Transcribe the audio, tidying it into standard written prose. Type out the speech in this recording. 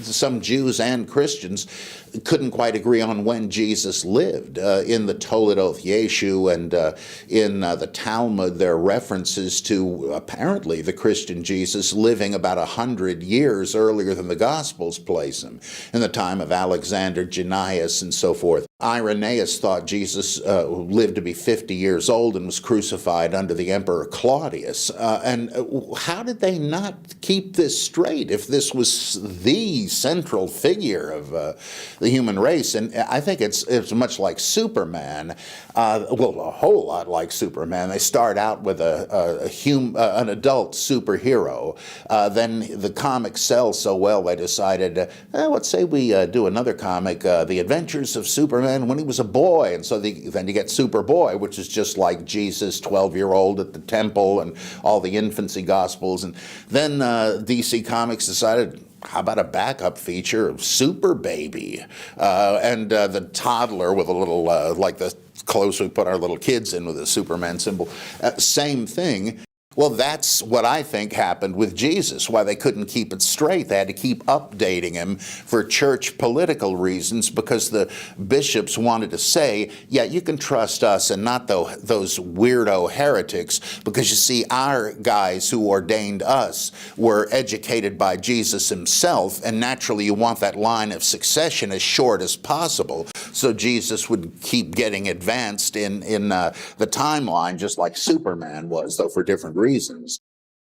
some Jews and Christians couldn't quite agree on when Jesus lived. In the Toledoth Yeshu and in the Talmud, there are references to apparently the Christian Jesus living about 100 years earlier than the Gospels place him, in the time of Alexander Jannaeus and so forth. Irenaeus thought Jesus lived to be 50 years old and was crucified under the Emperor Claudius. And how did they not keep this straight if this was the central figure of the human race? And I think it's much like Superman. Well, a whole lot like Superman. They start out with an adult superhero. Then the comics sell so well, they decided, let's say we do another comic, The Adventures of Superman when he was a boy. And so then you get Superboy, which is just like Jesus, 12-year-old at the temple and all the infancy gospels. And then DC Comics decided, how about a backup feature of Super Baby? And the toddler with a little, like the clothes we put our little kids in with a Superman symbol. Same thing. Well, that's what I think happened with Jesus, why they couldn't keep it straight. They had to keep updating him for church political reasons, because the bishops wanted to say, yeah, you can trust us and not those weirdo heretics, because you see, our guys who ordained us were educated by Jesus himself, and naturally you want that line of succession as short as possible, so Jesus would keep getting advanced in the timeline, just like Superman was, though for different reasons.